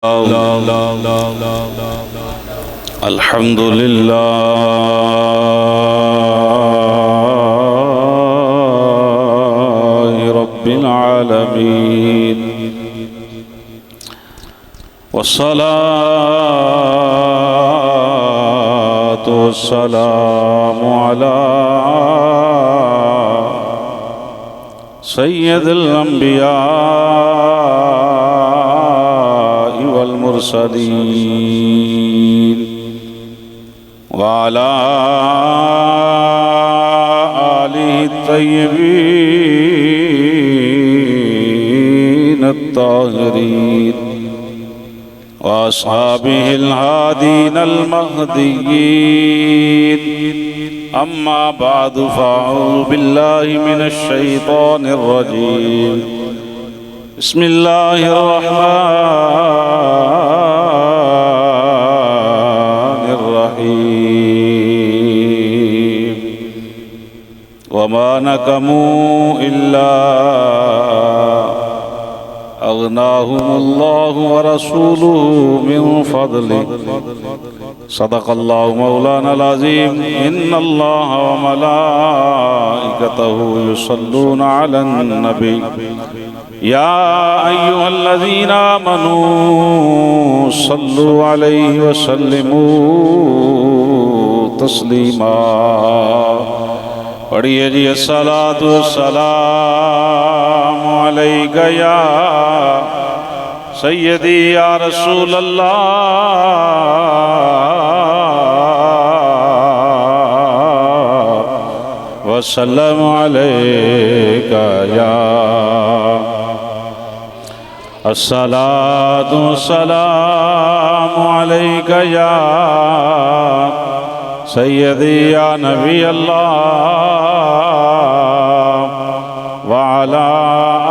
अल्हम्दुलिल्लाहि रब्बिल आलमीन वस्सलातु वस्सलामु अला सय्यिदिल अंबिया वल मुरसलीन व अला आलिहि तय्यबीन अत्ताहिरीन व अस्हाबिहिल हादीनल महदिय्यीन अम्मा बादु फ़अऊज़ु बिल्लाहि मिनश शैतानिर रजीम बिस्मिल्लाहिर रहमानिर रहीम वमा नक़मू इल्ला अग़नाहुमुल्लाहु व रसूलुहु मिन फ़ज़लिहि सदक़ल्लाहु मौलानल अज़ीम इन्नल्लाहा व मलाइकतहु युसल्लूना अलन नबी या अय्युहल्लज़ीना आमनू सल्लु अलैहि व सल्लिमू तस्लीमा। पढ़िए जी अस्सलातु वस्सलामु अलैका या सय्यदी या रसूल अल्लाह वसल्लम अलैका या अस्सलातु वस्सलामु अलैका या सय्यदी या नबी अल्लाह व अला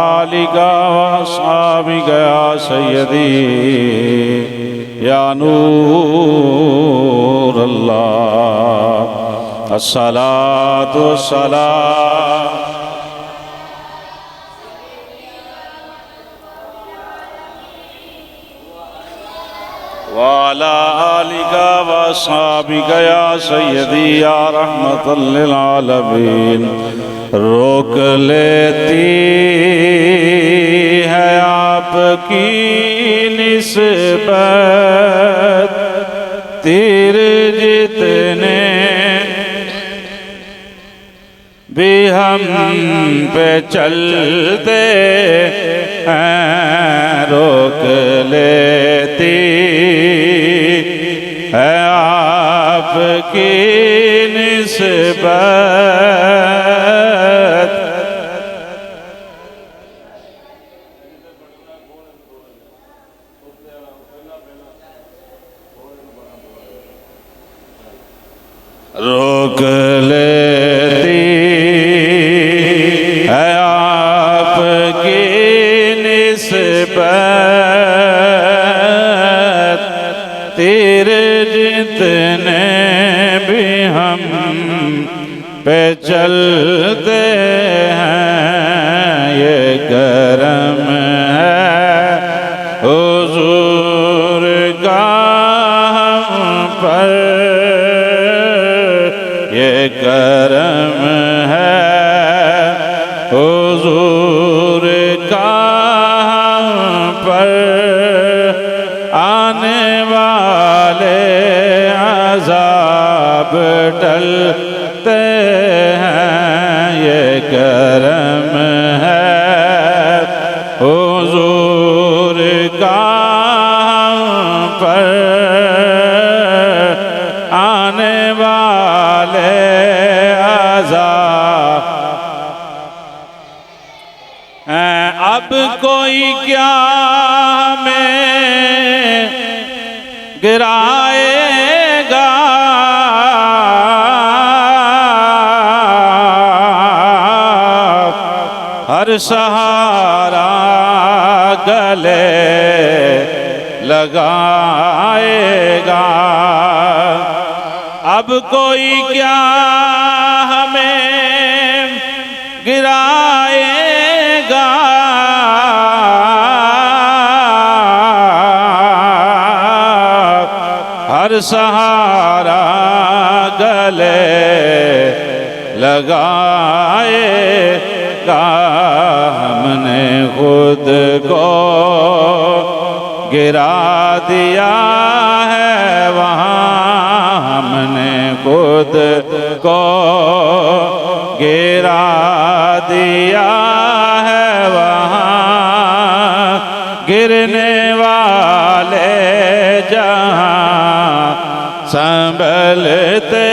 आलिका व अस्हाबिका या सय्यदी या नूर अल्लाह। अस्सलातु वस्सलाम व अला आलिका व अस्हाबिका या सय्यदी या रहमतल लिल आलमीन। रोक लेती है आपकी निस्बत तीर जितने भी हम पे चलते हैं। रोक लेती है आपकी निस्बत रोक लेती है आपकी निस्बत तीर जितने भी हम पे चलते हैं। ये करम है हुजूर का हम पर, ये करम है हुजूर का हम पर। आने वाले अज़ाब टलते हैं। ये करम है हुजूर का हम पर। आने वाले अज़ाब अब कोई क्या हमें गिराएगा। हर सहारा गले लगाएगा। अब कोई क्या हमें गिराएगा। हर सहारा गले लगाएगा। हमने खुद को गिरा दिया है वहाँ, हमने खुद को गिरा दिया है वहाँ। गिरने वाले जहाँ संभलते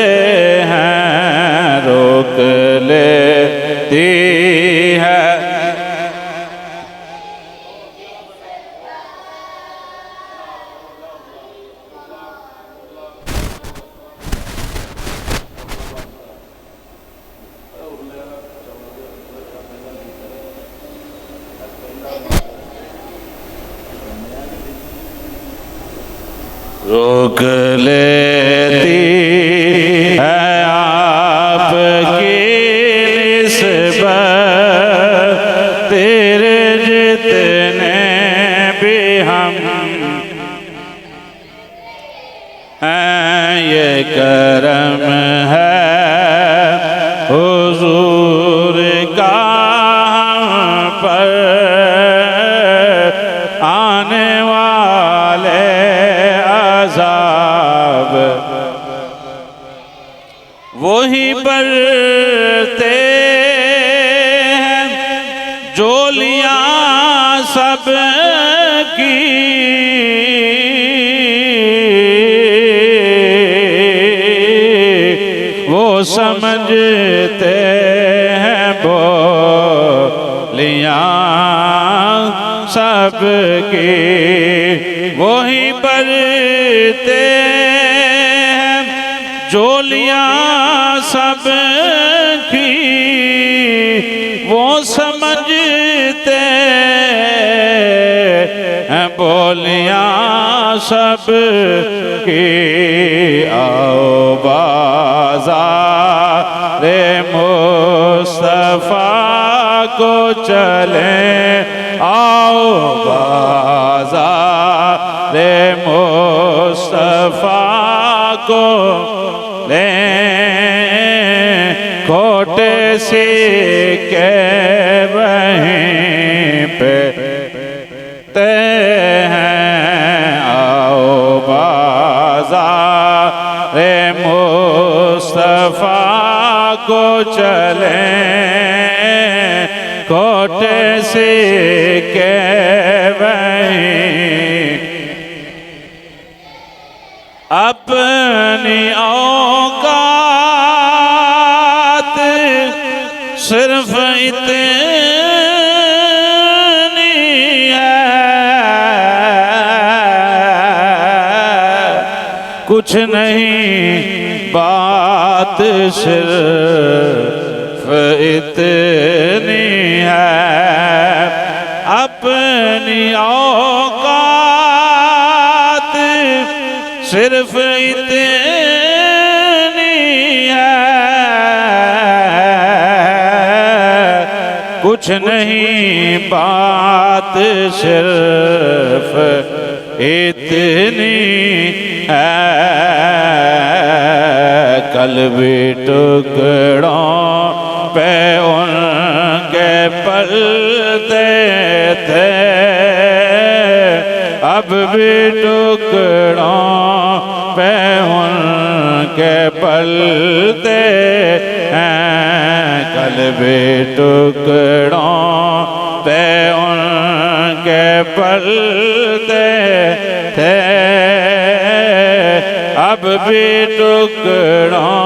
हैं, रोक लेती है। रोक लेती है आपकी निस्बत, तेरे जितने भी हम हैं, ये करम है हुजूर का हम पर। आने वाले अज़ाब वही बरते हैं, जोलियां सब की वो समझते हैं, बोलियां सबकी वही बरते हैं, जोलियां सबकी वो समझते हैं, बोलियां सबकी। आओ बाज़ारे मुस्तफ़ा को चलें, आओ बाज़ारे मुस्तफ़ा को लें, खोटे सिक्के वहीं पे ते हैं। आओ बाज़ारे मुस्तफ़ा को चलें, खोटे सिक्के वहीं। अपनी औकात सिर्फ इतनी है, कुछ नहीं बात सिर्फ इतनी है। अपनी औकात सिर्फ इतनी है, कुछ नहीं बात सिर्फ इतनी है। कल भी टुकड़ों पे उनके पलते थे, अब भी टुकड़ों पे उनके पलते हैं। कल भी टुकड़ों पे उनके पलते थे, अब भी टुकड़ों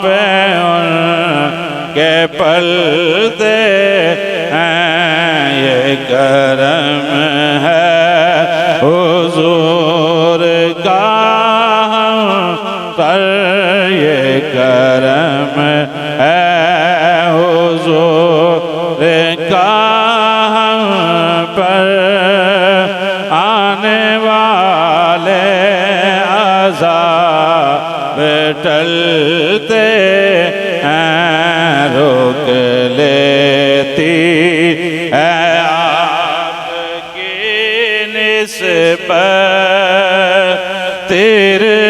पे उनके पलते हैं। ये करम है हुजूर का हम पर, ये करम है हुजूर का हम पर। आने वाले अज़ाब टलते हैं, रोक लेती है आपकी निस्बत, तेरे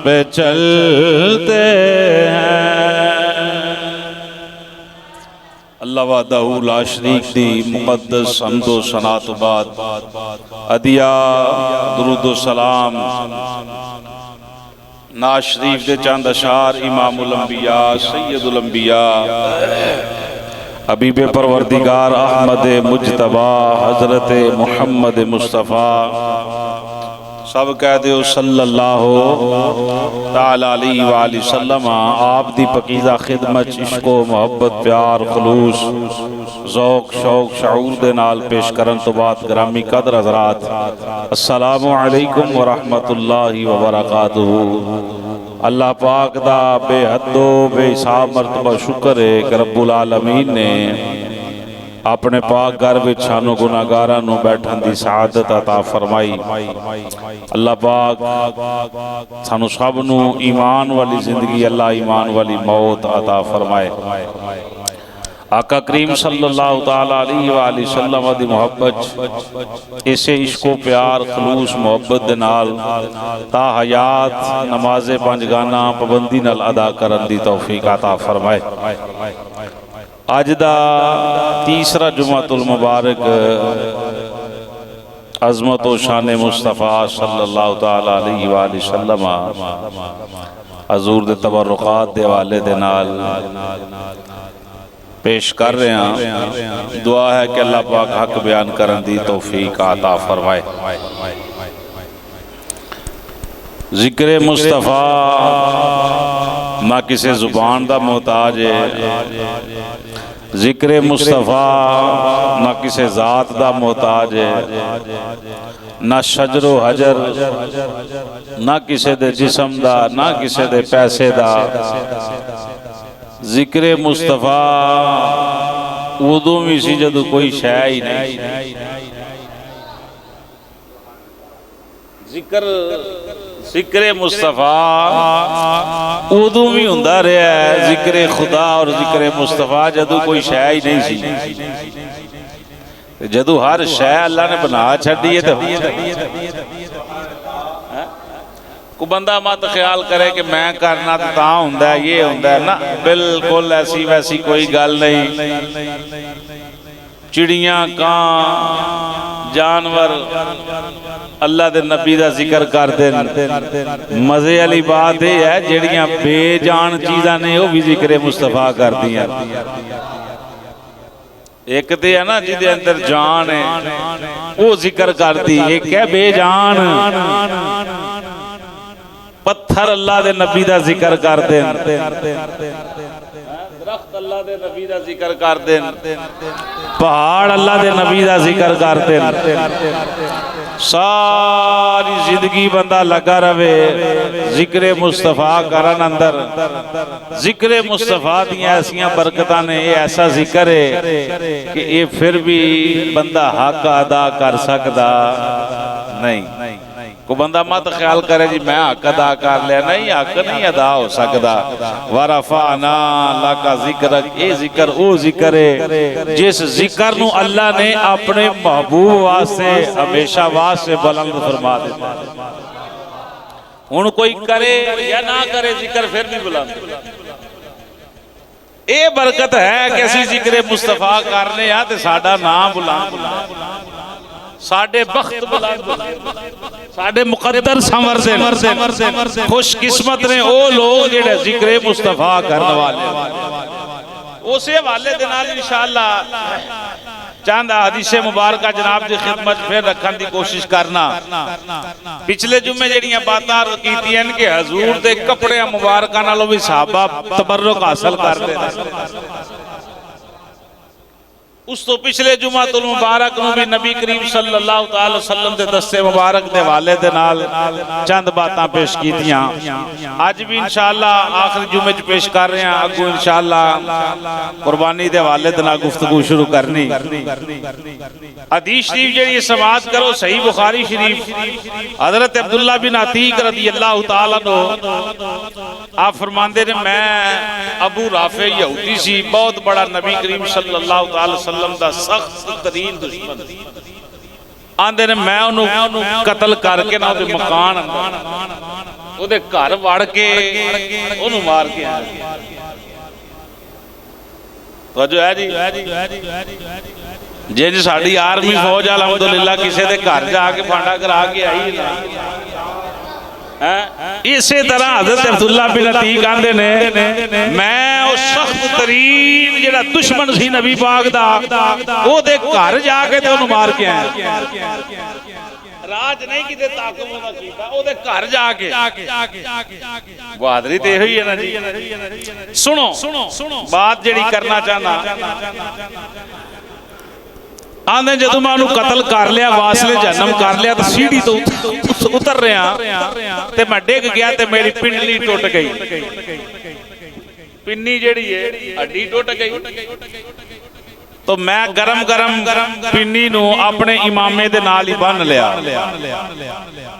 पे चलते हैं। अल्लाह वहदहू ला शरीक दी मुक़द्दस हम्दो सना तो बाद अदिया दुरूदो सलाम नाज शरीफ दे चंद अशार इमामुल अंबिया सैयदुल अंबिया हबीब परवरदिगार अहमद मुजतबा हजरत मुहम्मद मुस्तफ़ा सब कह दो सल्लल्लाहु ताला अलैहि वसल्लम। आप दी पकीज़ा खिदमत इश्को मुहब्बत प्यार खलूस ज़ौक शौक शऊर दे नाल पेश करन तो बाद ग्रामी कदर हज़रात अस्सलामु अलैकुम व रहमतुल्लाहि व बरकातुहू। अल्लाह पाक दा बेहदो बेहिसाब मरतबा शुक्र है कि रब्बुल आलमीन ने अपने पाक घर विच सानू गुनाहगारां नू बैठन दी सआदत अता फरमाई। अल्लाह पाक सानू सब नू ईमान वाली जिंदगी अल्लाह ईमान वाली मौत अता फरमाए। आका करीम सल्लल्लाहु ताला अलैहि वसल्लम दी मोहब्बत इसे इश्को प्यार खलूस मोहब्बत दे नाल ता हयात नमाज़े पंजगाना पाबंदी नाल अदा करन दी तौफीक अता फरमाए। अज दा तीसरा जुमातुल मुबारक अज़मत व शान मुस्तफ़ा सल्लल्लाहु ताला अलैहि वसल्लम हज़ूर दे तबर्रुकात दे हवाले दे नाल पेश कर रहे हैं। दुआ है कि अल्लाह पाक हक बयान करन दी तौफीक अता फरमाए। जिक्र मुस्तफ़ा ना किसी जुबान दा मोहताज है, जिक्र मुस्तफ़ा ना किसी ज़ात दा मोहताज है, ना शजरो हजर ना किसी दे जिस्म दा ना किसी दे पैसे दा। जिक्र मुस्तफ़ा उदों भी सी जदों कोई शै ही नहीं। जिक्र मुस्तफ़ा उदों भी हुंदा रहा है, जिक्र खुदा और जिक्र मुस्तफ़ा जदों कोई शै ही नहीं सी। जदों हर शै अल्लाह ने बना छड्डी है तो को बंदा मत ख्याल करे कि मैं करना तो ता हुंदा है ये हुंदा है ना, बिल्कुल ऐसी वैसी कोई गल नहीं। चिड़ियां कां जानवर अल्लाह दे नबी दा जिक्र करदे न। मजे वाली बात यह है जेड़ियां बेजान चीज़ां ने वह भी जिक्र मुस्तफ़ा करदियां। एक तो है ना जिहदे अंदर जान है वो जिक्र करदी, एक है बेजान। पत्थर अल्लाह दे नबी दा जिक्र करदे, दरख्त अल्लाह दे नबी दा जिक्र करदे, पहाड़ अल्लाह दे नबी दा जिक्र करदे। सारी जिंदगी बंदा लगा रहे जिक्र मुस्तफ़ा करन अंदर। जिक्र मुस्तफ़ा दियां ऐसियां बरकतां ने, ये ऐसा जिक्र है कि ये फिर भी बंदा हक अदा कर सकदा नहीं। को बंदा मत ख्याल करे जी मैं हक अदा कर लिया, नहीं हक नहीं अदा हो सकता। वरफ़अना लका ज़िक्रक, ये जिक्र वो जिक्र है जिस जिक्र नू अल्लाह ने अपने महबूब वास्ते हमेशा वास्ते बुलंद फरमा दिता। हुण कोई करे या ना करे जिक्र फिर भी बुलंद। ये बरकत है कि असीं जिक्र मुस्तफ़ा करने आ ते साडा नाम बुलंद, साडे बख्त बुलंद, साडे मुकद्दर संवरदे। खुशकिस्मत ने वो लोग जिहड़े जिक्र मुस्तफ़ा करने वाले। उस हवाले दे नाल इंशाअल्लाह चंद हदीसे मुबारक जनाब की खिदमत फिर रखने की कोशिश करना। पिछले जुम्मे जड़ियां बातां कीतियां कि हजूर दे कपड़े मुबारकां नालों भी सहाबा तबर्रुक हासिल करते। उस तो पिछले जुमातुल मुबारक नूं भी नबी करीम सल्लल्लाहु अलैहि वसल्लम दे दस्ते मुबारक दे हवाले दे नाल चंद बातां पेश कीतियां। अज भी इंशाअल्लाह आखिरी जुमे च पेश कर रहे हैं। अगों इंशाअल्लाह कुर्बानी दे हवाले दे नाल गुफ्तगू शुरू करनी। हदीस शरीफ जेहड़ी समाअत करो सही बुखारी शरीफ हजरत अब्दुल्ला बिन अतीक रज़ियल्लाहु तआला अन्हु आप फरमाते ने मैं अबू राफे यहूदी सी, बहुत बड़ा नबी करीम सल्लल्लाहु अलैहि वसल्लम दा सख्त तरीन दुश्मन। आंदे ने मैं उन्होंने कतल करके ना मकान ਉਹਦੇ ਘਰ ਵੜ ਕੇ ਉਹਨੂੰ ਮਾਰ ਕੇ ਆਇਆ। ਤਵੱਜੋ ਹੈ ਜੀ। ਜੇ ਸਾਡੀ ਆਰਮੀ ਫੌਜ ਅਲਹਮਦੁਲਿਲਾ ਕਿਸੇ ਦੇ ਘਰ ਜਾ ਕੇ ਫਾਂਡਾ ਕਰਾ ਕੇ ਆਈ ਨਾ, इसे तरह हज़रत अब्दुल्ला बिन अतीक आंदे ने मैं उस सख्त तरीन जिहड़ा दुश्मन सी नबी पाक दा ओदे घर जाके ते ओनू मार के आया। राज नहीं किते ताकम ओदा कीता, ओदे घर जाके बहादरी ते इहो ही है ना जी। सुनो बात जिहड़ी करना चाहना, आंदे जदों मैं उन्होंने कतल कर लिया, वासले जन्म कर लिया, तो सीढ़ी तो उतर रहा ते मैं डिग गया ते मेरी पिंडली टुट गई। पिन्नी जिहड़ी है हड्डी टुट गई। तो मैं गरम गरम पिन्नी नू अपने इमामे दे नाल ही बन लिया।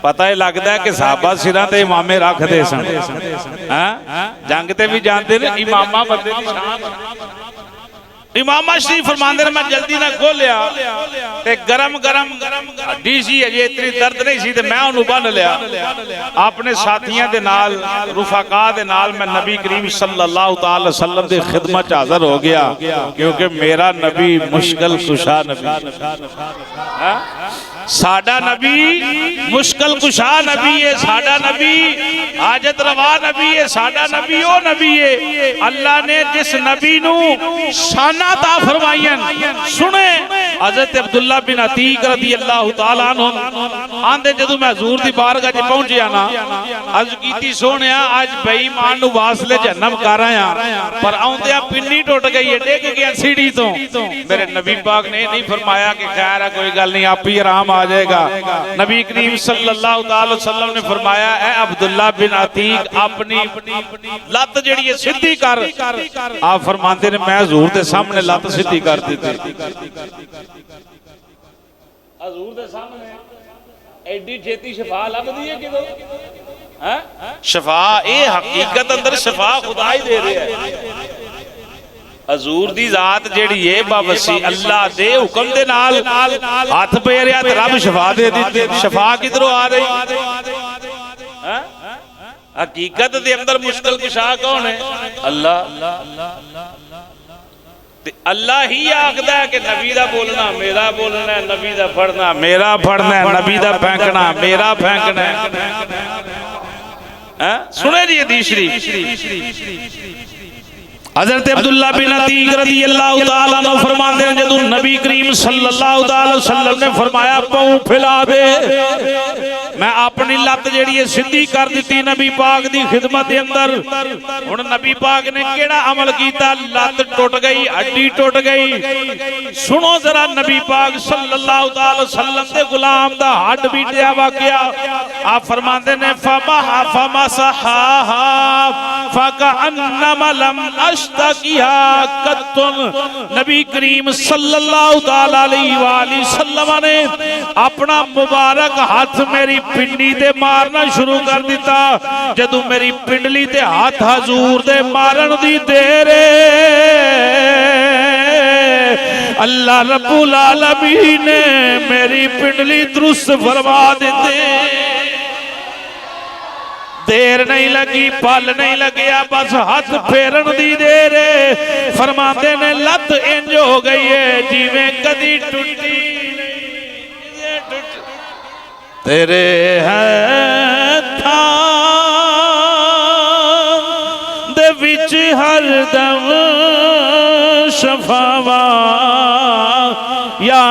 पता ही लगता है कि साहबा सिरां ते इमामे रखदे सन। जंग ते भी जाते ने, इमामा बंदे दी शान। इमामा शरीफ फरमांदे ने मैं जल्दी ना खोलिया ते गरम हड्डी सी, अजे इतनी दर्द नहीं सी, ते मैं उन्होंने बन लिया अपने साथियों के नाल, रुफाका दे नाल। मैं नबी करीम सल्लल्लाहु अलैहि वसल्लम दी खिदमत च हाज़िर हो गया, क्योंकि मेरा नबी मुश्किल कुशा नबी, साडा नबी मुश्किल कुशा नबी है, साडा नबी हाजत रवा नबी है, साडा नबी ओ नबी है। अल्लाह ने जिस नबी नू शाना ता फरमाईयन, सुने हज़रत अब्दुल्ला बिन अतीक रज़ी अल्लाह तआला अन्हु आंदे जदों मैं हजूर दी बारगाह च पहुंचिया ना, अर्ज कीती सोहणिया अज बेईमान नू वासले जन्नम कर आया, पर आउंदिया पिन्नी टुट गई है, डिग गया सीढ़ी तो। मेरे नबी पाक ने नहीं फरमाया कि खैर है कोई गल नहीं, आप ही आराम आ जाएगा। नबी करीम सल्लल्लाहु अलैहि वसल्लम ने फरमाया, ए अब्दुल्ला बिन अतीक अपनी लत जिहड़ी है सीधी कर। आप फरमाते ने मैं हजूर दे सामने लत सीधी कर दी थी। हजूर दे सामने एडी छेती शफा लभदी है किदों? शफा ये हकीकत अंदर शफा खुदा ही दे रहा है। हजूर दी जात जिहड़ी है बावसी अल्लाह दे हुक्म दे नाल हाथ फेरिया ते रब शफा दे दी। शफा किधरों आ रही? हकीकत दे अंदर मुश्किल कुशा कौन है? अल्लाह। अल्लाह ही आखदा है कि नबी दा बोलना मेरा बोलना है, नबी दा फड़ना मेरा फड़ना है, नबी दा फेंकना मेरा फेंकना है। सुने जी हदीस शरीफ, हज़रत अब्दुल्ला बिन अतीक रज़ी अल्लाह तआला अन्हु फरमाते हैं जदों नबी करीम सल्लल्लाहु अलैहि वसल्लम ने फरमाया पाँव फैला दे, मैं अपनी लत जिहड़ी है सीधी कर दी नबी पाक दी खिदमत दे अंदर। हुण नबी पाक ने केड़ा अमल कीता? लत टुट गई, हड्डी टुट गई। सुनो जरा नबी पाक सल्लल्लाहु अलैहि वसल्लम दे गुलाम दा हड्ड बीटिया वाकया। आप फरमाते ने फमसहा फकअन्नमा लम अश्तकिहा कत्तुन। नबी करीम सल्लल्लाहु अलैहि वसल्लम ने अपना मुबारक हाथ मेरी पिंडी ते मारना शुरू कर दिता। जदों मेरी पिंडली ते हाथ हजूर दे मारन दी देर अल्लाह रब्बुल आलमीन ने मेरी पिंडली दुरुस्त फरमा दी। देर नहीं लगी, पल नहीं लगिया, बस हाथ फेरन दी देर। फरमाते ने लत इंज हो गई है जिवें कदी टुटी तेरे हत्थां दे विच हरदम शफावा या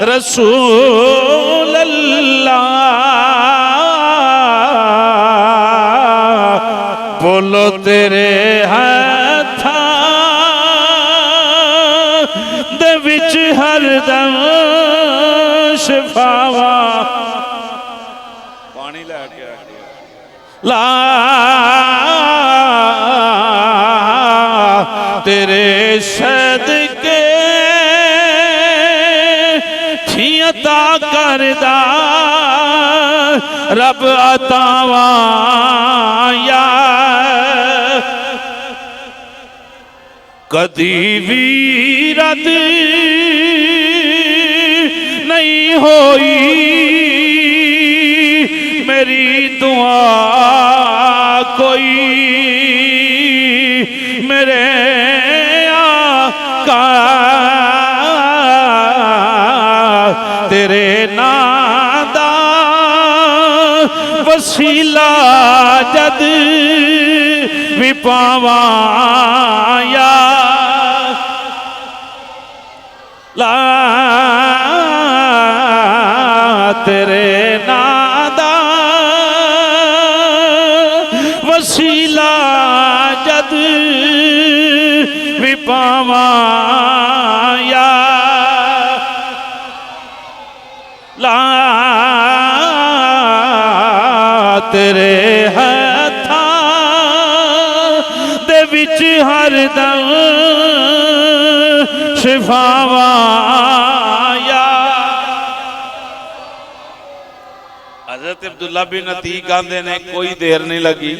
रसूल अल्लाह। बोलो तेरे हत्थां दे विच हरदम शफावा। पानी लैके ला तेरे सदके अता करदा रब अतावा या कदी भी रद नहीं होई सिवा कोई मेरे आका तेरे नादा वसीला जद भी पावा या ला तेरे नादा वसीला जद भी पावा या ला तेरे हथा दे विच हरदम शिफावा या। हज़रत अब्दुल्ला बिन अतीक आंदे ने कोई देर नहीं लगी,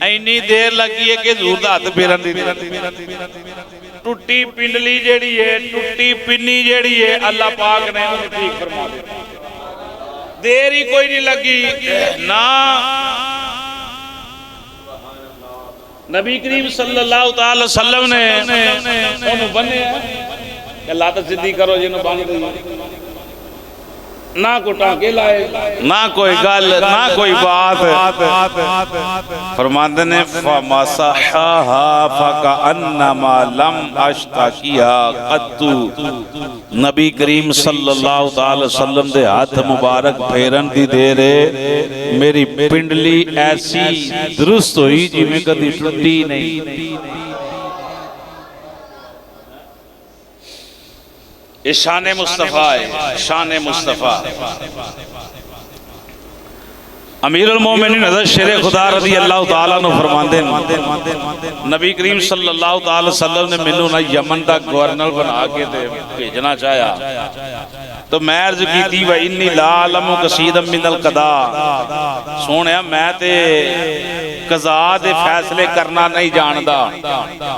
इन्नी देर लगी है कि हज़ूर दा हथ फेरन दी टुट्टी पिंडली जेड़ी है, टुट्टी पिन्नी जेड़ी है, अल्लाह पाक ने उन्हें ठीक फरमा दी। देर ही कोई नहीं लगी ना। नबी करीम सल्लल्लाहु अलैहि वसल्लम ने उन्हें बने अल्लाह तो सिद्धी करो जिन्होंने बन दी, ना को टांके लाए, ना कोई गल, ना कोई बात। फरमाते ने फमसहा फकअन्नमा लम अश्तकिया कत्तु। नबी करीम सल्लल्लाहु अलैहि वसल्लम दे हाथ मुबारक फेरन दी देर मेरी पिंडली ऐसी दुरुस्त हुई जिवें कदी टुटी नहीं। शान मुस्तफा है, शान मुस्तफा। अमीरुल मोमिनीन हज़रत शेर खुदा रज़ी अल्लाह तआला अन्हु फरमांदे नबी करीम सल्लल्लाहु अलैहि वसल्लम ने मैनू ना यमन दा गवर्नर बना के ते भेजना चाहा, तो मैं अर्ज की व इन्नी ला अलमु कसीदम मिनल कदा। सोहणिया मैं ते कज़ा दे फैसले करना नहीं जानदा,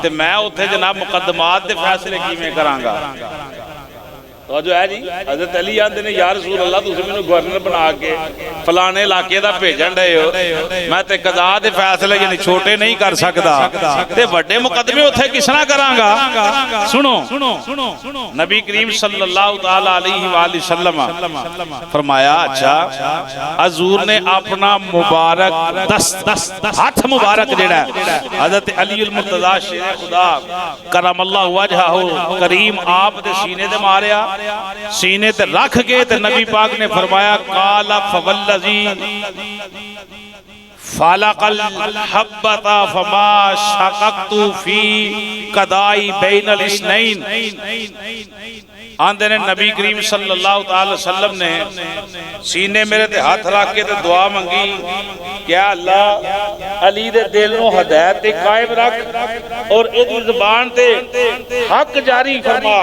ते मैं उत्थे जनाब मुकदमात दे फैसले किवें करांगा। तो जो है जी हज़रत अली आंदे ने या रसूल अल्लाह तुसीं मैनूं गवर्नर बना के फलाने इलाके दा भेजण डए हो, मैं ते कज़ा दे फैसले यानी छोटे नहीं कर सकदा ते वड्डे मुकदमे उत्थे किस तरह करांगा। सुनो नबी करीम सल्लल्लाहु तआला अलैहि वसल्लम फरमाया अच्छा हजूर ने अपना मुबारक हाथ मुबारक जेड़ा हज़रत अली अल मुर्तज़ा शेर खुदा करमल्लाहु वजहहु करीम आप दे सीने ते मारिया, सीने ते रख के ते नबी पाक ने फरमाया काला फवल्लज़ी फालकल हब्बता फमा शक़क़तु फी कदाई बैनल इस्नैन। आंदे ने नबी करीम सल्लल्लाहु अलैहि वसल्लम ने सीने मेरे ते हाथ रख के ते दुआ मंगी, क्या अल्लाह अली दे दिल नूं हिदायत ते कायम रख और इहदी ज़बान ते हक जारी फरमा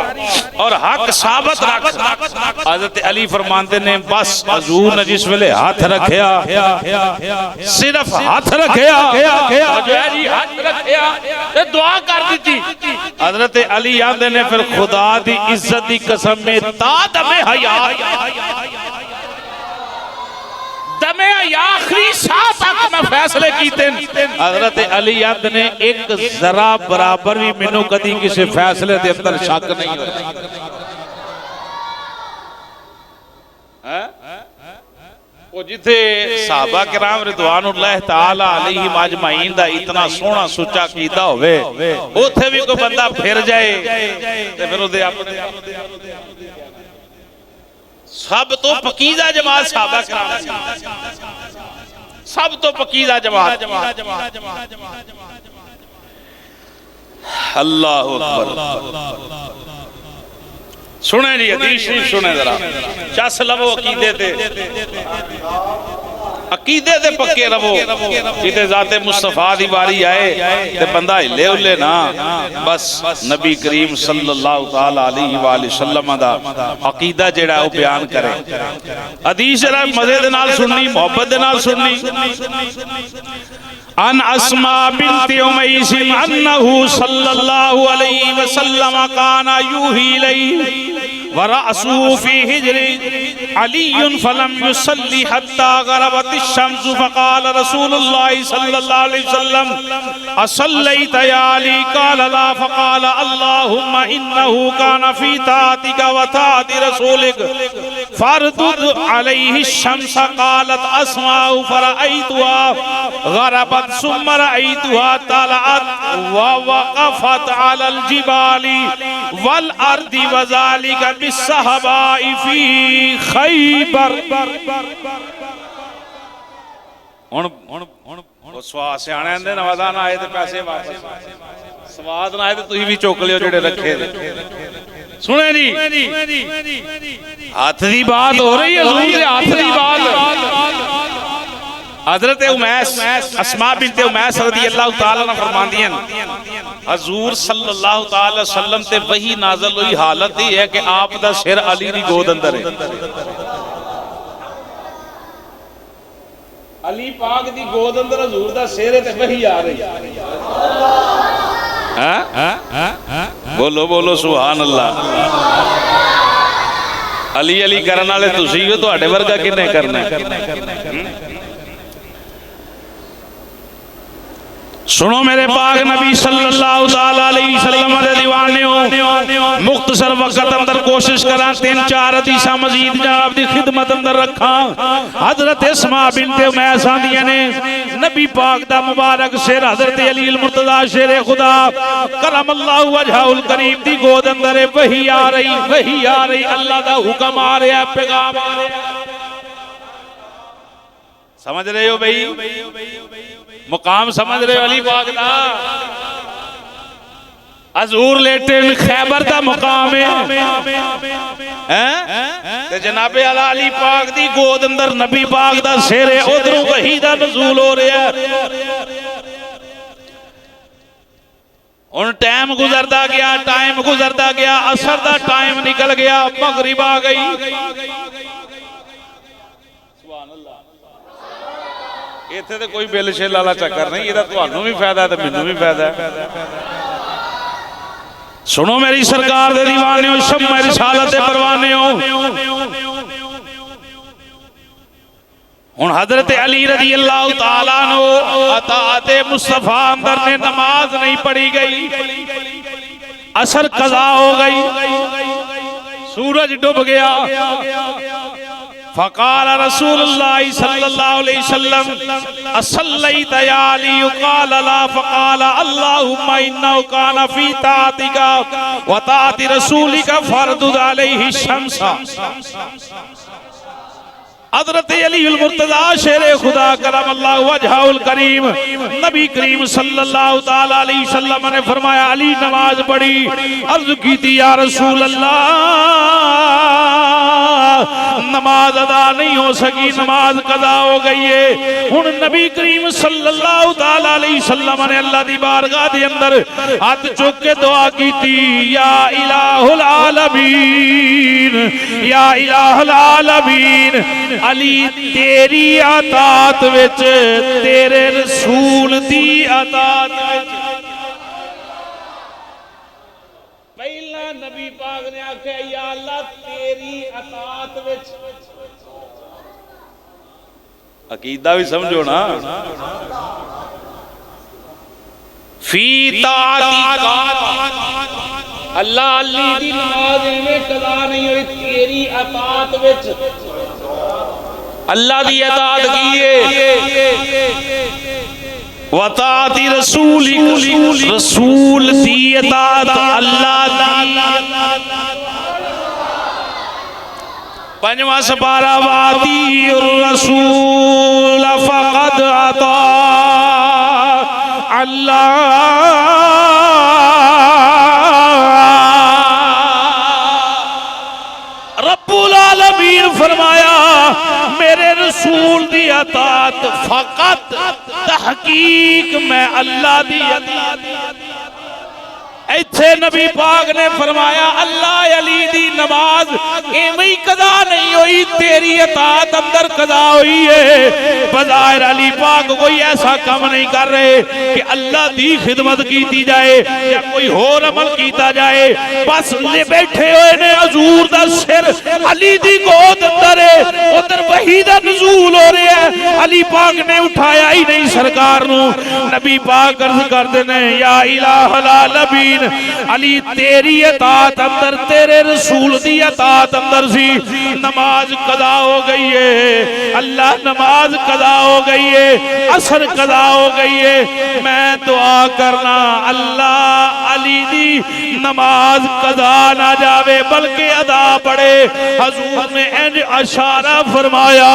और हक साबित रख। हज़रत अली फरमाते ने बस हजूर ने जिस वेले हाथ रखया, सिर्फ हाथ रखया हाथ रखया ते दुआ कर दी। हज़रत अली आंदे ने फिर खुदा दी इज्जत दी कसम में ता दमे हयात आखिरी सांस तक मैं फैसले कीते। हज़रत अली आंदे ने एक जरा बराबर भी मैनू कदी किसी फैसले दे अंदर शक नहीं होया। वो जिथे सहाबा किराम रिदवानुल्लाह ताला अलैहिम अजमाइन दा इतना सोहना सुच्चा कीदा होवे, उथे भी कोई बंदा फिर जाए ते फिर उहदे अपने सब तो पकीज़ा जमात सहाबा किराम, सब तो पकीज़ा जमात। अल्लाहु अकबर। सुने जी हदीस शरीफ सुने जरा, चस लवो अकीदे ते, अकीदे ते पक्के रवो। जिते जाते मुस्तफा दी बारी आए ते बंदा हिले उले ना, बस नबी करीम सल्लल्लाहु ताला अलैहि वसल्लम दा अकीदा जेड़ा वो बयान करे। हदीस जरा मजे दे नाल सुननी, मोहब्बत दे नाल सुननी। अन अस्मा बिन्त उमैस अन्नहु सल्लल्लाहु अलैहि वसल्लम काना यूही इलैहि वरअसू फी हिज्री अली फलम युसल्ली हत्ता गरबत शम्स फकाल रसूलुल्लाह सल्लल्लाहु अलैहि वसल्लम असल्लैत या अली काल ला फकाल अल्लाहुम्मा इन्नहु कान फी तातिका व ताति रसूलिक फरदुद अलैहि शम्स कालत अस्माउ फरअयतुहा गरबत सुम्मा रअयतुहा तलअत व वक़फत अलल जिबाली वल अर्दी व ज़ालिका बिस्सहबाई फी खैबर। हुण स्वाद सियाणे आंदे नवादा ना आए ते पैसे वापस, स्वाद ना आए ते तुसीं भी चुक लियो जेड़े रखे सुने जी। हाथ दी बात हो रही है, हुजूर दे हाथ दी बात। हजरत उमैस अस्मा बिनते उमैस रज़ियल्लाहु ताला अन्हा फरमांदियां हजूर सल्लल्लाहु ताला वसल्लम ते वही नाज़िल हुई हालत ही है कि आप दा सिर अली दी गोद अंदर है। अली पाक दी गोद अंदर हजूर दा सिर है ते वही आ रही है। बोलो बोलो सुभान अल्लाह। अली अली करन वाले तुसीं हो, तुहाडे वर्गा किन्ने करना है? सुनो मेरे पाक नबी सल्लल्लाहु अलैहि वसल्लम दे दीवाने, मुख्तसर वक्त अंदर कोशिश करा 3-4 हदीसां मजीद जनाब दी खिदमत अंदर रखा। हजरत अस्मा बिनते उमैस आंदियां ने नबी पाक दा मुबारक सिर हजरत अली अल मुर्तजा शेरे खुदा करमल्लाहु वजहुल करीम दी गोद अंदर वही आ रही, अल्लाह दा हुक्म आ रहा, पैगाम आ रहा। समझ रहे हो भाई? मुकाम समझ रहे हो अली पाक दा? हजूर लेटे खैबर दा मुकाम है ते जनाबे आला अली पाक दी गोद अंदर नबी पाक दा सिर है, उधरों वही दा नज़ूल हो रहा है। हुण टाइम गुजरदा गया, असर दा टाइम निकल गया, मगरिब आ गई। इत्थे तो कोई बिल शिल वाला चक्कर नहीं, ये तुहानू भी फायदा है, मैनू भी फायदा है। सुनो मेरी सरकार दे दीवाने, शम्मा रिसालत दे परवाने हो। हुण हजरत अली रज़ियल्लाहु ताला अन्हु अताअते मुस्तफा अंदर ने नमाज नहीं पढ़ी गई, असर कज़ा हो गई, सूरज डूब गया। फ़क़ाल रसूलुल्लाह सल्लल्लाहु अलैहि वसल्लम असल्लैत या अली क़ाल ला फ़क़ाल अल्लाहुम्मा इन्नहु कान फ़ी तातिका व ताति रसूलिका फरदुद अलैहि शम्स। हज़रत अली अल मुर्तज़ा शेरे खुदा करमल्लाहु वजहुल करीम नबी करीम सल्लल्लाहु ताला अलैहि वसल्लम ने फरमाया अली नमाज पढ़ी। अर्ज़ की थी या रसूल अल्लाह नमाज अदा नहीं हो सकी, नमाज कदा हो गई है। हुण नबी करीम सल्लल्लाहु ताला अलैहि वसल्लम ने अल्लाह दी बारगाह दे अंदर हाथ चुक के दुआ की थी, या इलाहुल आलमीन, या इलाहुल आलमीन, अली तेरी अतात विच, तेरे रसूल दी अतात विच। पहला नबी पाक ने आख्या या अल्लाह तेरी अतात विच। अकीदा भी समझो ना, फी तातिका अल्लाह अली दी नमाज में कदा नहीं हुई, तेरी अतात विच अल्लाह दी अतात की है। वताती रसूल, रसूल दी अतात अल्लाह दी। पंजवा सपारा वाती रसूल फक़द अता अल्लाह। रब्बुल आलमीन फरमाया मेरे रसूल दी अतात फ़क़त तहकीक मैं अल्लाह दी अतात। इत्थे नबी पाक ने फरमाया अल्लाह अली दी नमाज इवें कदा नहीं हुई, तेरी इताअत अंदर कदा हुई है। बज़ाहिर अली पाक कोई ऐसा काम नहीं कर रहे कि अल्लाह दी खिदमत की जाए या कोई होर अमल किया जाए, बस ले बैठे हुए ने हजूर दा सिर अली दी गोद अंदर है, उधर वही दा नुज़ूल हो रहा है। अली पाक ने उठाया ही नहीं सरकार नू। नबी पाक अर्ज करते ने या इलाहल आलमीन अली तेरी इताअत अंदर, तेरे रसूल दी इताअत अंदर सी, नमाज कदा हो गई है, अल्लाह नमाज कदा हो गई है, असर कदा हो गई है। मैं दुआ करना अल्लाह अली दी नमाज कदा ना जावे बल्कि अदा पड़े। हजूर ने इंज इशारा फरमाया,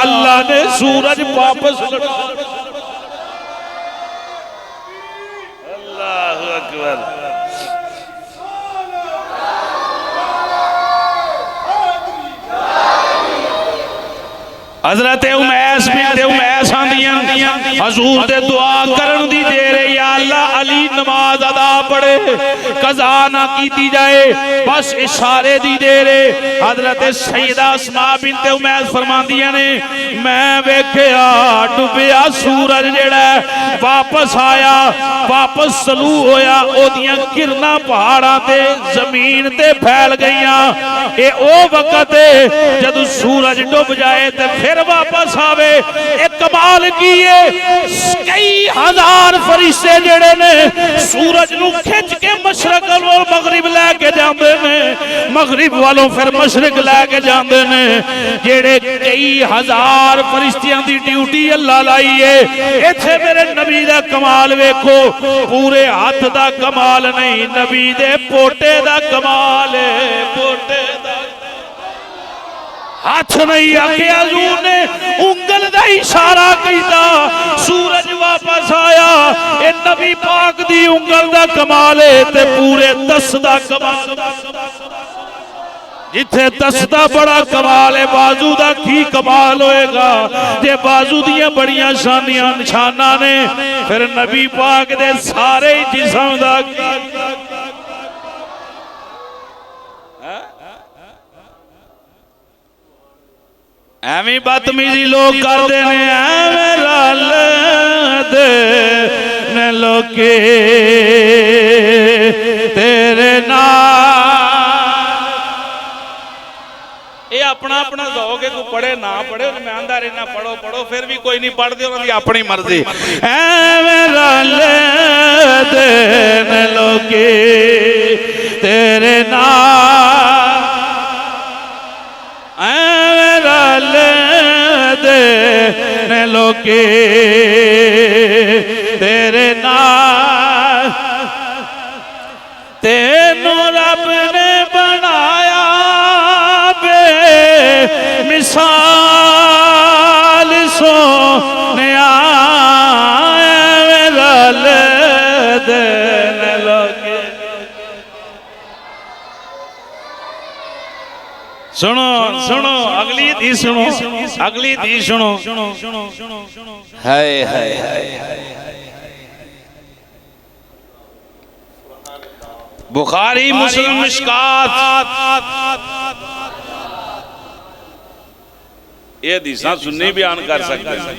अल्लाह ने सूरज वापस लौटा। अल्लाहु अकबर। हजरत उमैस बिनते उमैस आंदियां हजूर दे दुआ करन दी देर है, या अल्लाह अली नमाज अदा पड़े कज़ा ना की जाए, बस इशारे दी देर है। हजरत सैयदा अस्मा बिनते उमैस फरमांदियां ने मैं वेखिया डुबिया सूरज जेड़ा वापस आया, वापस सलू होया, ओदियां किरनां पहाड़ां ते जमीन ते फैल गईयां। ये ओ वक्त है जदों सूरज डुब जाए ते फिर वापस आवे। एक कमाल की है, कई हजार फरिश्ते जेड़े ने सूरज नू खिंच के मशरक वालों मगरिब लैके जांदे ने, मगरिब वालों फिर मशरक लैके जांदे ने। जेड़े कई हजार फरिश्तियां दी ड्यूटी अल्लाह लाई है। इत्थे मेरे नबी दा कमाल वेखो, पूरे हाथ दा कमाल नहीं, नबी दे पोटे दा कमाल है, पोटे दा हाथ नहीं आके हजूर ने उंगल दा इशारा किया, सूरज वापस आया। ए नबी पाक दी उंगल दा कमाल है ते पूरे दस दा कमाल। जिथे दस दा बड़ा कमाल है, बाजू दा की कमाल होएगा। जे बाजू दियां बड़ियां शानियां निशाना ने, फिर नबी पाक दे सारे जिस्म दा एवं बदतमीजी लोग करते हैं, एवं रल दे लोके तेरे नाल। ये अपना अपना दौग है, कोई पढ़े ना पढ़े, मैं आंदा रहना पढ़ो पढ़ो, फिर भी कोई नहीं पढ़ते, उन्होंने अपनी मर्जी। एवं रल दे लोके तेरे नाल, दे लोके तेरे नाल। तेनू रब ने बनाया बे मिसाल सोनिया, रल दे लोके। सुनो सुनो अगली दी सुनो, अगली दी सुनो। हाय हाय हाय। बुखारी मुस्लिम मिशकात, ये हदीसां सुन्नी बयान कर सकते हैं,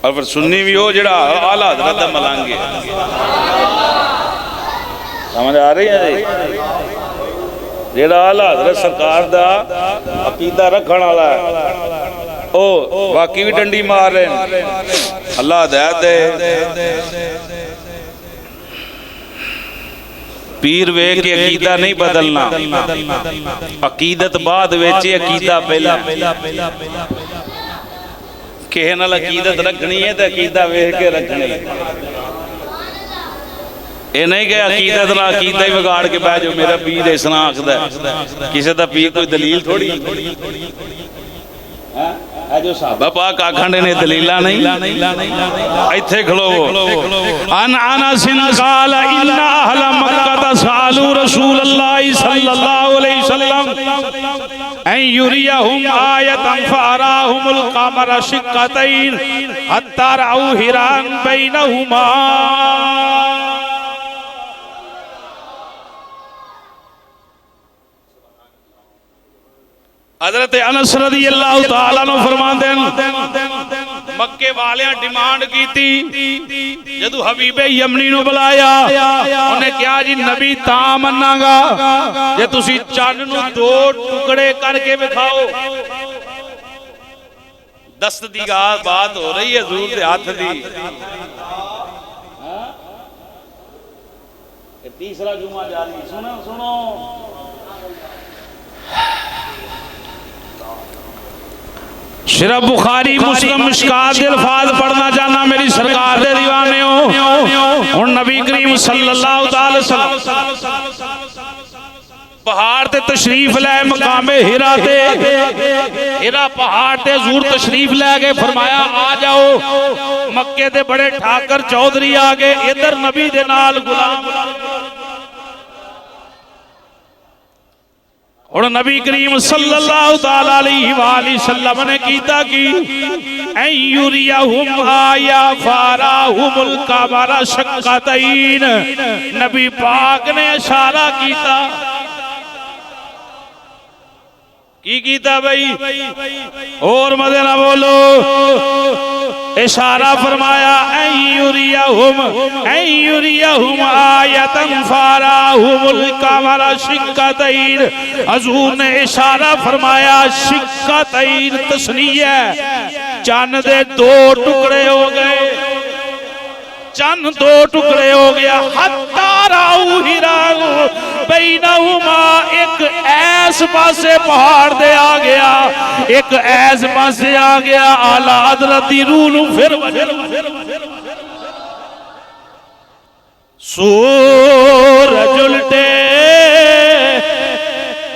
और फिर सुन्नी भी हो जेड़ा आला हज़रत दा मलांगे। समझ आ रही है? जेड़ा आला हज़रत सरकार दा अकीदा रखण वाला है, ओ बाकी भी डंडी मार रहे हैं। अल्लाह हिदायत दे। पीर वे के अकीदा नहीं बदलना, अकीदत बाद विच, अकीदा पहला। किसे नाल अकीदत रखनी है तो अकीदा वेख के रखनी है। ये नहीं कि अकीदत ना अकीदा ही बिगाड़ के बह जाओ, मेरा पीर इस तरह आखदा। किसी का पीर कोई दलील थोड़ी, जो साहबा पाक आखण ने दलीला नहीं। इत्थे खलोवो। अन अनस क़ाल इन्ना अहल मक्का सालू रसूलुल्लाह सल्लल्लाहु अलैहि वसल्लम। ऐ युरियहुम आयतन फअराहुमुल क़मर शिक्कतैन हत्ता रअू हिरान बैनहुमा। हज़रत अनस रज़ियल्लाहु तआला अन्हु फरमाते हैं मक्के वालियां डिमांड की थी जदों हबीबे यमनी नूं बुलाया उन्हें कहा जी नबी तां मन्नांगा जे तुसी चन्न नूं दो टुकड़े करके विखाओ। दस्त दी बात हो रही है हजूर दे हाथ दी। तीसरा जुमा जारी सुनो सुनो सिर्फ बुखारी मुस्लिम मिशकात दे अल्फाज पढ़ना चाहना मेरी सरकार दे दीवाने हो। हुण नबी करीम सल्लल्लाहु अलैहि वसल्लम पहाड़ ते तशरीफ लै मकामे हिरा ते हिरा पहाड़ ते हजूर तशरीफ लै गए। फरमाया आ जाओ मक्के दे बड़े ठाकर चौधरी आ गए इधर नबी दे नाल गुलाम। और नबी करीम सल्लल्लाहु अलैहि वसल्लम ने कीता कि ऐ युरियहुम आया फअराहुमुल क़मर शिक्कतैन। नबी पाक ने इशारा कीता की कीता भाई और मजे ना बोलो इशारा फरमाया ऐ युरियहुम आयतन फअराहुमुल क़मर शिक्कतैन। हजूर ने इशारा फरमाया शिक्कतैन तस्नीया चन्न दे दो टुकड़े हो गए। चन्न दो टुकड़े हो गया। हत्ता रअू हिरान बैनहुमा एक ऐस पासे पहाड़ दे आ गया एक ऐस पासे आ गया। आला हज़रत दी रूह नूं फिर सूरज उल्टे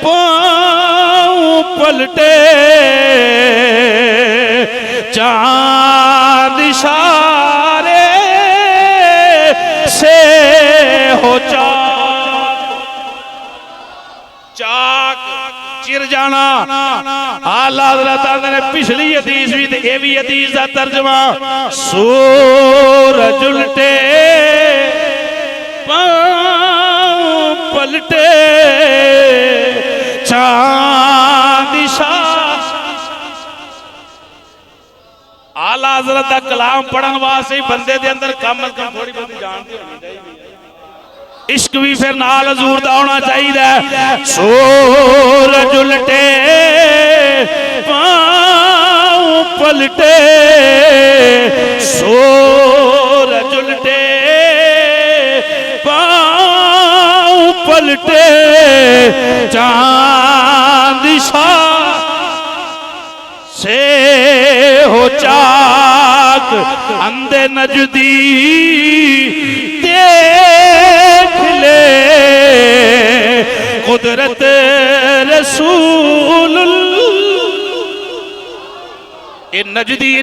पांव पलटे चांद इशारे से हो चाक चिर जाना। आला हज़रत ने पिछली हदीस भी ये भी हदीस का तर्जमा सूरज उल्टे पांव पलटे चांद आला हज़रत का कलाम पढ़न वास्ते बंदे दे अंदर कम अज कम थोड़ी बहुत जानती होनी चाहिए। इश्क भी फिर नाल हजूर दा होना चाहिए। सूरज उल्टे पांव पलटे सूरज उल्टे पांव पलटे चांद से हो चाक अंधे नजदी देख ले कुदरत रसूल।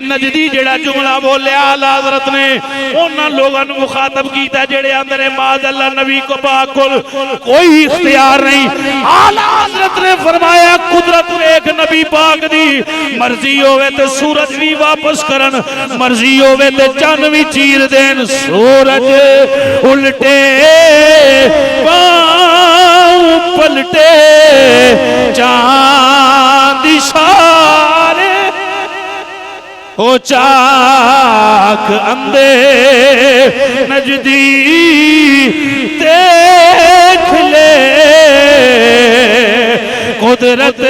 नजदी जेड़ा जुमला बोलिया आला हज़रत ने उन्हां लोगों को मुखातब कीता जेड़े अंदर माज़अल्लाह नबी को पाक कोई इख्तियार नहीं। आला हज़रत ने फरमाया कुदरत वेख नबी पाक दी मर्जी होवे ते सूरज भी वापस करन मर्जी होवे ते चन्न भी चीर देन। सूरज उल्टे पांव पलटे चांद इशारे हो चाक अंधे नजदी देख ले कुदरत।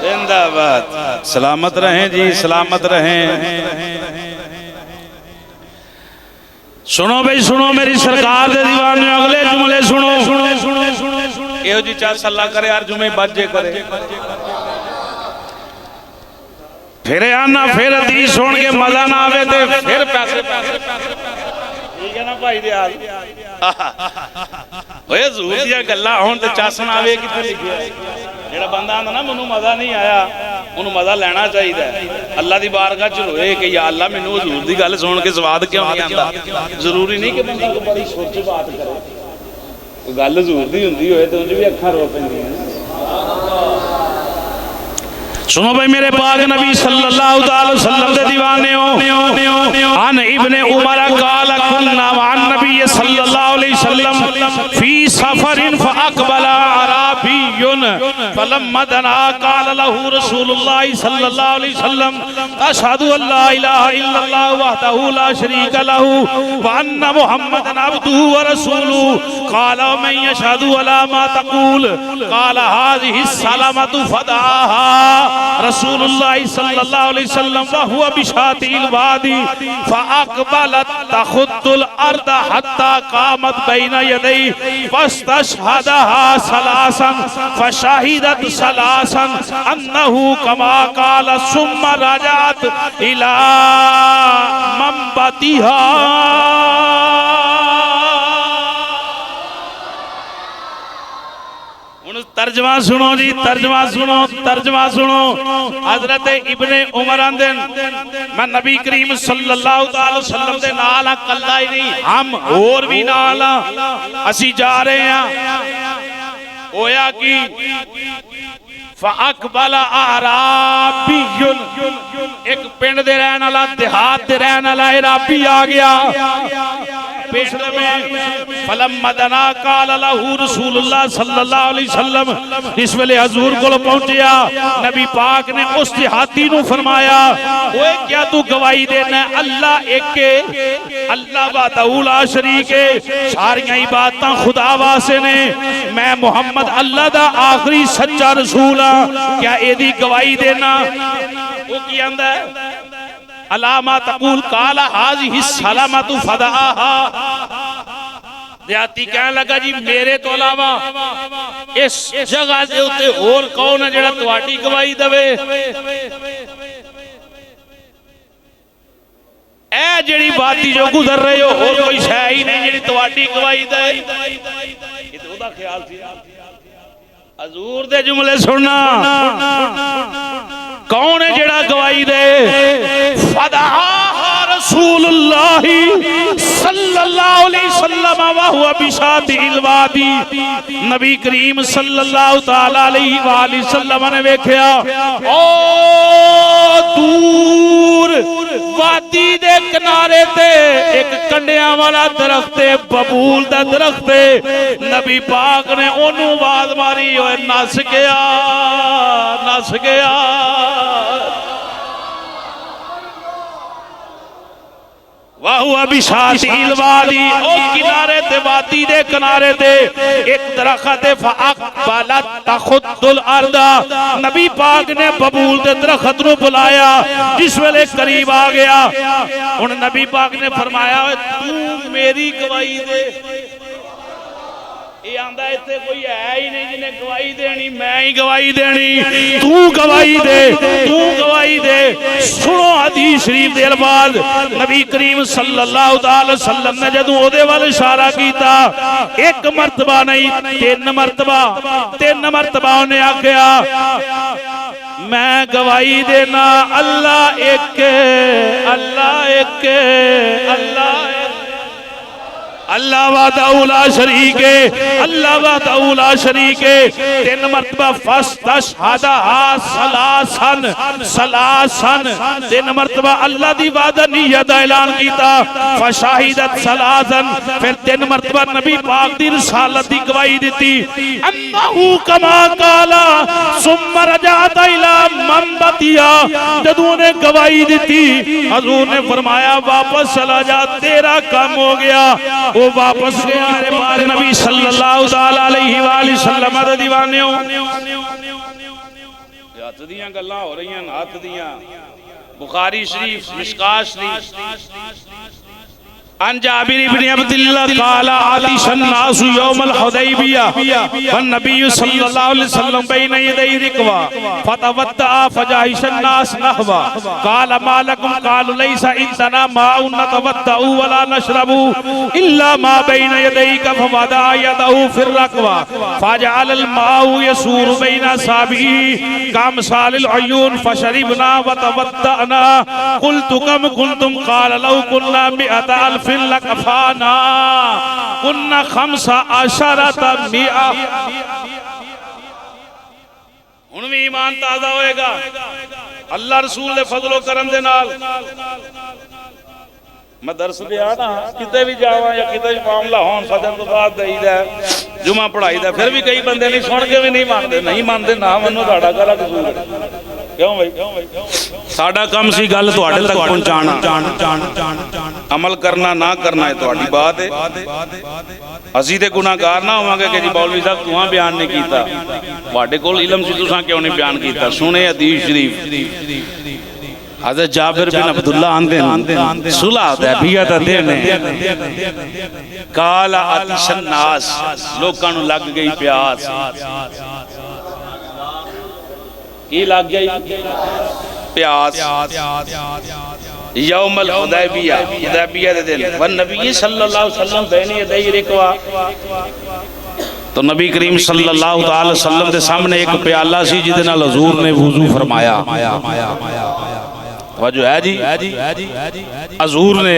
जिंदाबाद। सलामत रहें जी सलामत रहें। सुनो भाई सुनो मेरी सरकार दे दीवाने अगले जुमले सुनो एहो जी चार सल्ला करे यार जुमे बाजे करे फिर आना फिर हदीस सुन के मजा ना आवे ते फिर पैसे ठीक है ना भाई दे हाल ओए हजूर दी गल्लां हुण ते चासन आवे किथे लिखिया जेड़ा बंदा आंदा ना मैनू मजा नहीं आया उन्होंने मजा लेना चाहिए। अल्लाह दी बारगाह च रोए कि या अल्लाह मैनू हुजूर दी गल सुन के स्वाद क्यों नहीं आंदा। जरूरी नहीं कि बंदा कोई बड़ी सोच बात करे, कोई गल हुजूर दी हुंदी होए ते उंज भी अखां रो पैंदियां। सुनो भाई मेरे पाक नबी सल्लल्लाहु अलैहि वसल्लम दे दीवाने हो। अन इब्ने उमर काल कुन्ना मान नबी सल्लल्लाहु अलैहि वसल्लम फी सफरिन फअक़बला अराबियुन फलम्मा दना काल लहू रसूलुल्लाह सल्लल्लाहु अलैहि वसल्लम अशहदु अल्ला इलाहा इल्लल्लाह वहदहु ला शरीका लहू व अन्ना मुहम्मदन अब्दुहु व रसूलुहु काल मन यशहदु अला मा तक़ूल काल हाज़िहि सलामतु फदाहा रसूलुल्लाह सल्लल्लाहु अलैहि वसल्लम व हुवा बिशातिल वादी फअक़बलत तखुद्दुल अर्द हत्ता कामत बैना यदै फस्तशहदहा सलासन फशहिदत सलासन अन्नहु कमा काल सुम्मा रजअत इला मंबतिहा। तर्जमा सुनो जी, तर्जमा सुनो, तर्जमा सुनो। हजरत इब्ने उमर आंदे मैं नबी करीम सल्लल्लाहु अलैहि वसल्लम दे नाल कल्ला ही नहीं, हम और भी नाल असी जा रहे हैं। होया कि फअक़बला अराबियुन, एक पिंड दे रहने वाला, देहात दे रहने वाला अराबी आ गया पिंड में। फलम्मा दना काल लहू रसूलुल्लाह सल्लल्लाहु अलैहि वसल्लम, इस वेले हजूर कोल पहुंचया नबी पाक ने उस देहाती नू फरमाया, ओए क्या तू गवाही देना अल्लाह एक है, अल्लाह वहदहु ला शरीक है, सारियां इबादतां खुदा वास्ते ने, मैं मुहम्मद अल्लाह दा आखिरी सच्चा रसूल हां, क्या एदी गवाही देना? वो की आंदा है अलामा तकूल काला हाज़िहि सलामतु फदाहा। देहाती कहने लगा जी मेरे तो अलावा इस जगह दे उत्ते होर कौन है जेड़ा तुहाडी गवाही देवे? ए जेड़ी वादी जो गुजर रहे हो और कोई शै ही नहीं जेड़ी तुहाडी गवाही दे। ये तो ओदा ख्याल सी। हजूर दे जुमले सुनना, कौन है जेड़ा गवाही दे? फदाहा रसूलुल्लाह सल्लल्लाहु अलैहि वसल्लम व हुवा बिशातिल वादी। नबी करीम सल्लल्लाहु तआला अलैहि वसल्लम ने वेख्या ओ दूर वादी दे किनारे ते एक कंडियां वाला दरख्त है, बबूल दा दरख्त है। नबी पाक ने ओनू आवाज मारी, ओए नस गया, नस गया। वाहुआ बिशातिल वादी, ओ किनारे ते वादी दे किनारे ते एक दरख्त है। फअक़बलत तखुद्दुल अर्दा, नबी पाक ने बबूल दे दरख्त नू बुलाया, जिस वेले करीब आ गया हुण नबी पाक ने फरमाया तू मेरी गवाही दे। ये आंदा इत्थे कोई है ही नहीं जिन्हें गवाही देनी, मैं ही गवाही देनी, तू गवाही दे, तू गवाही दे। सुनो हदीस शरीफ दे अल्फाज, नबी करीम सल्लल्लाहु अलैहि वसल्लम ने जदों ओदे वाल इशारा कीता, एक मरतबा नहीं तीन मरतबा उन्हें आख्या मैं गवाही देना अल्लाह एक, अल्लाह एक, अल्लाह अल्लाह वहदहु ला शरीक है, अल्लाह वहदहु ला शरीक है। तीन मरतबा फस्तशहदहा सलासन, सलासन तीन मरतबा अल्लाह दी वहदानियत दा ऐलान कीता। फशहिदत सलासन, फिर तीन मरतबा नबी पाक दी रिसालत दी गवाही दी। अन्नहु कमा काला सुम्मा रजअत इला मंबतिया, जदों ने गवाही दी हजूर ने फरमाया वापस चला जा, तेरा काम हो गया। वो वापस गया। मेरे पाक नबी सल्लल्लाहु अलैहि वसल्लम दे दीवानेओ, हथ दियां गल्लां हो रही हैं, हथ दियां। बुखारी शरीफ, मिशकात शरीफ, अन जाबिर इब्न अब्दुल्लाह क़ाल आतिशन नासु यौमल हुदैबिया वन नबी सल्लल्लाहु अलैहि वसल्लम बैन यदै रिकवा फतवद्दा फजाहिशन नास नहवा क़ाल मा लकुम क़ालू लैसा इंदना माउन नतवद्दउ वला नशरबु इल्ला मा बैन यदैका फवदा यदहु फिर रकवा फजअल अल माउ यसूर बैन साबी काम सालिल अयून फशरिबना व तवद्दाना कुल्तु कम कुंतुम क़ाल लौ कुन्ना मिअता अल्फ लकफाना कुन्ना खमसा अशरता मिआ। हुण भी ईमान ताज़ा होएगा अल्लाह रसूल दे फजलो करम दे नाल। मैं दर्स दिया ना किते भी जावा या किते भी मामला होन सदन तो बाद दईदा जुमा पढ़ाईदा फिर भी कई बंदे नहीं सुन के भी नहीं मानते ना मनो तुहाडा गला कसूर है। क्यों भाई साडा काम सी गल तुहाडे तक पहुंचाना, अमल करना ना करना है तुहाडी बात है। असीं ते गुनाहगार ना होवांगे कि जी मौलवी साहब तुहां बयान नहीं कीता, तुहाडे कोल इल्म सी तुसां क्यों नहीं बयान कीता। सुने हदीस शरीफ हज़रत जाबिर बिन अब्दुल्लाह आंदे सुलह हुदैबिया दा दिन काला अतिशन नास लोकां नूं लग गई प्यास। की लग गई प्यास यौमल हुदैबिया दे दिन वन नबी सल्लल्लाहु अलैहि वसल्लम बैन यदै रिकवा। तो नबी करीम सल्लल्लाहु अलैहि वसल्लम के सामने एक प्याला सी जिहदे नाल हुजूर ने वुजू फरमाया। वजू है जी हजूर ने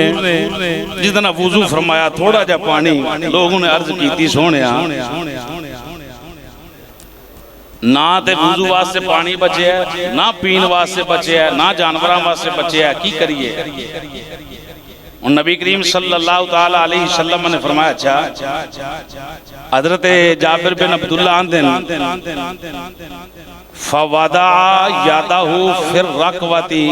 जितना वुजू फरमाया थोड़ा जा पानी लोगों ने अर्ज की सोने ना ते वुजू वास्ते पानी बचे है ना पीन वास्ते बचे है ना जानवरों वास्ते बचे है। की करिए और नबी करीम सल्लल्लाहु ताला अलैहि वसल्लम ने फरमाया अच्छा हजरत जाबिर बिन अब्दुल्लाह आंदे फवादा यादाहु फिर रकवती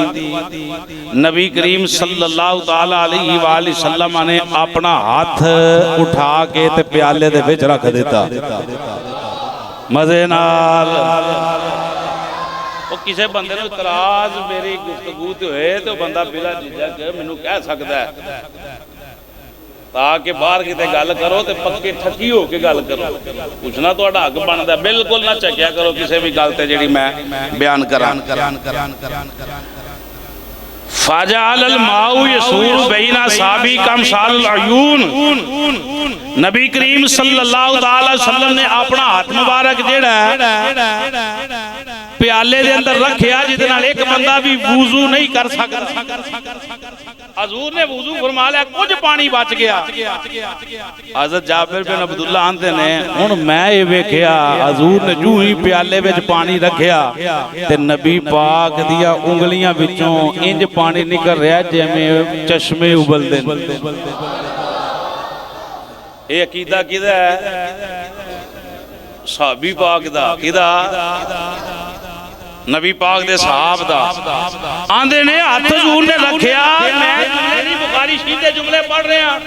नबी करीम सल्लल्लाहु ताला अलैहि वसल्लम ने अपना हाथ उठा के ते प्याले दे विच रख दिता मजे नाल। किसी बंदे नूं इतराज मेरी गुफ्तगू ते होए तो बंदा बिला झिझक मैनूं कह सकदा है ताकि बाहर किते गल करो तो पक्के ठकी हो के गल करो। पूछना तुहाडा हक बनदा, बिल्कुल ना झकिया करो किसी भी गल ते जिहड़ी मैं बयान करां। फजअल अल माउ यसूर बैना साबी कम साल अयून नबी करीम सल्लल्लाहु अलैहि वसल्लम ने अपना हाथ मुबारक जेड़ा प्याले दे अंदर रखिया जिहदे नाल एक बंदा भी वुजू नहीं कर सकदा। हजूर ने वुजू फरमा लिया, कुछ पानी बच गया। हज़रत जाबिर बिन अब्दुल्लाह आंदे ने हुण मैं ये वेखिया हजूर ने जूं ही प्याले विच पानी रखिया ते नबी पाक दियां उंगलियां विचों इंज पानी निकल रहा जिवें चश्मे उबलदे ने। ये अकीदा किदा है? सहाबी पाक दा। किदा? नबी पाक दे सहाब दा। आंदे ने हाथ हजूर ने रखिया, मैं जुमले नहीं बुखारी सीधे जुमले पढ़ रहे हैं।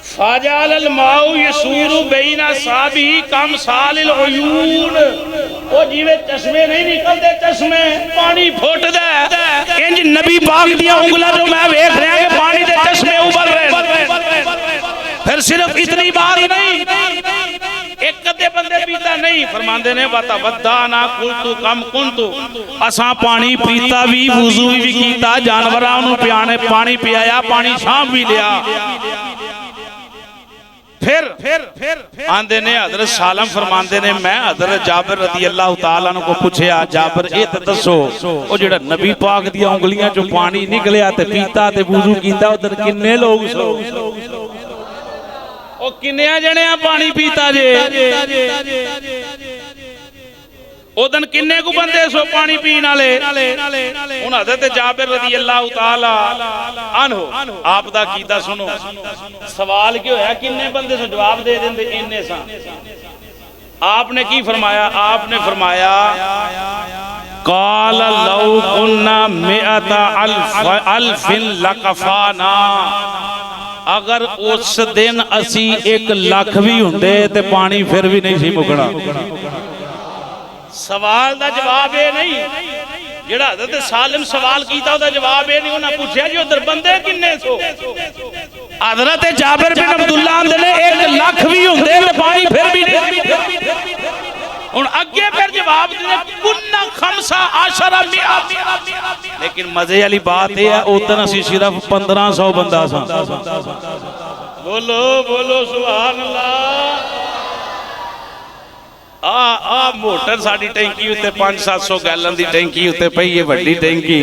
फजअल अल माउ यसूरु बैना साबी कम सालिल उयून ओ जिवें चश्मे नहीं निकलते चश्मे पानी फुटदा इंज नबी पाक दी उंगलां जो मैं वेख रहा कि पानी दे चश्मे उबल रहे। फिर सिर्फ इतनी बात ही नहीं, एक कदे बंदे पीता नहीं। फरमांदे ने वतवद्दाना कुल्तु कम कुंतु असा पानी पीता भी वुजू भी कीता जानवरां नूं पियाने पानी पियाया पानी शाम भी लिया। फिर आंदे ने हजरत सालम फरमांदे ने मैं हजरत जाबिर रज़ी अल्लाह तआला अन्हु को पूछया जाबिर ये तो दसो ओ जेड़ा नबी पाक दी उंगलियां चों पानी निकलिया ते पीता ते वुजू कीता उधर किन्ने लोग सो ओ किन्ने जने पानी पीता जे उदन किन्ने को बंदे सो पानी पीने वाले। हुण हज़रत जाबिर रज़ी अल्लाह तआला अन्हु आप दा कीदा सुनो। सवाल क्यों होया किन्ने बंदे सो जवाब दे देंदे इन्ने सा। आपने की फरमाया? आपने फरमाया काल लौ कुन्ना मिअता अल्फिन लकफाना अगर उस दिन असी 1 लाख भी हुंदे ते पानी फिर भी नहीं सी मुकना। सवाल का जवाब ये नहीं जेड़ा हज़रत सालिम सवाल कीता उहदा जवाब ये नहीं, उन्हें पूछा जी उधर बंदे किन्ने सो। हज़रत जाबिर बिन अब्दुल्ला आंदे ने 1 लाख भी होंदे ते पानी फिर भी नहीं। हुण अगे फिर जवाब दिते कुन्ना खमसा आशरा मिया। लेकिन मजे वाली बात यह है उधर असीं सिर्फ 1500 बंदा सा। बोलो बोलो सुभान अल्लाह। आ मोटर साडी टैंकी उत्ते 500-700 गैलन दी टैंकी उत्ते पई है वड्डी टैंकी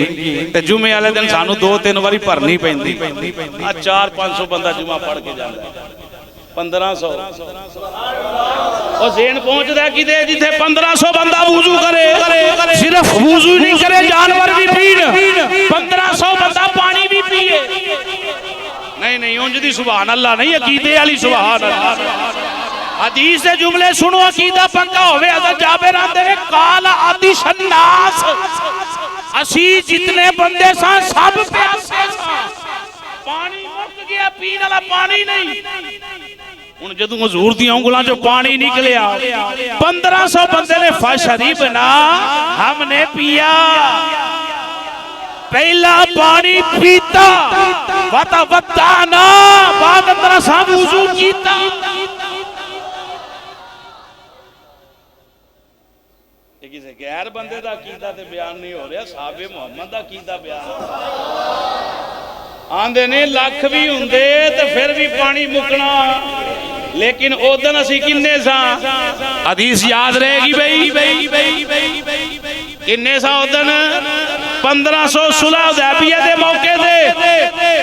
ते जुमे वाले दिन सानू 2-3 बारी भरनी पैंदी। आ 400-500 बंदा जुमा पढ़ के जांदा 1500 और ज़ेन पहुंचदा किते जिथे 1500 बंदा वुजू करे, सिर्फ वुजू नहीं करे जानवर भी पीण, 1500 बंदा पानी भी पिए। नहीं नहीं उंज दी सुभान अल्लाह नहीं, अकीदे वाली सुभान अल्लाह। हदीस के जुमले सुनो अकीदा पक्का होवे। हज़रत जाबिर आंदे ने काल आदि शन्नास, असी जितने बंदे सा सब प्यासे सा, पानी मुक गया, पीने वाला पानी नहीं। हुण जदों हुजूर दी उंगलां चों पानी निकलिया 1500 बंदे ने फशरीबना, हमने पिया। पहला पानी पीता वतवद्दाना, बाद अंदर सा वुजू कीता। किसी गैर बंदे का अकीदा ते बयान नहीं हो रहा, साहबे मुहम्मद का अकीदा बयान। आंदे ने लाख भी हुंदे ते फिर भी पानी मुकना, लेकिन उदन असी किन्ने सा। हदीस याद रहेगी बई किन्ने सा उदन 1500 सुलह हुदैबिया दे मौके दे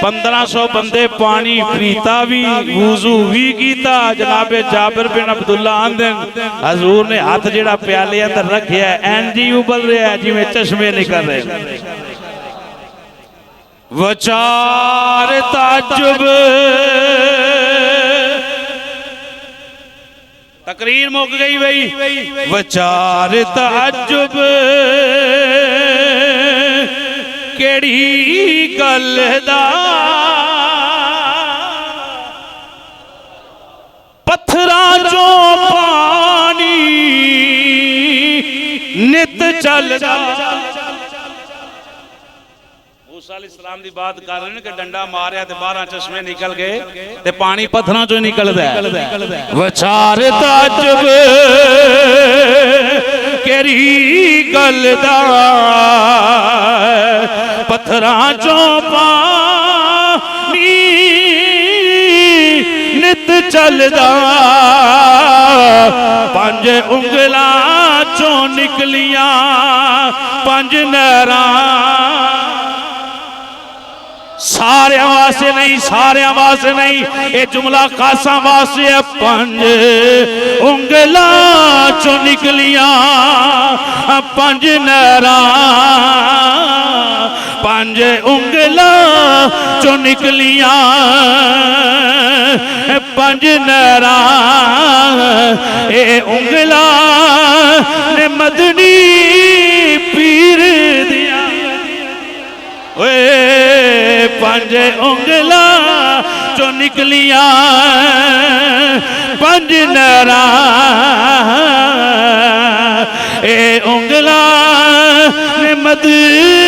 1500 बंदे पानी पीता भी वुजू भी कीता। जनाबे जाबिर बिन अब्दुल्ला आंदे हजूर ने हाथ जेड़ा प्याले अंदर रखिया एंजी उबल रहा है जिवें चश्मे निकल रहे। वचार ताजुब तकरीर मुक गई बई। वचार ताजुब केड़ी गल दा, पत्थरां चों पानी नित चलदा। मूसा अलैहिस्सलाम दी बात कर रहे हैं कि डंडा मारिया ते 12 चश्मे निकल गए ते पानी पत्थरां चों निकलदा है। वचार ताजुब केड़ी गल दा, पत्थरां चों पानी नित चलदा। 5 उंगलां चों निकलियां 5 नहरां। सारे वास्ते नहीं, सारे वास्ते नहीं, ये जुमला खासा वास्ते है। 5 उंगलां चों निकलियां 5 नहरां। 5 उंगलां चों निकलियां 5 नहरां। ए उंगलां ने मदनी पीर दिया। 5 उंगलां चों निकलियां 5 नहरां। ए उंगलां ने मदनी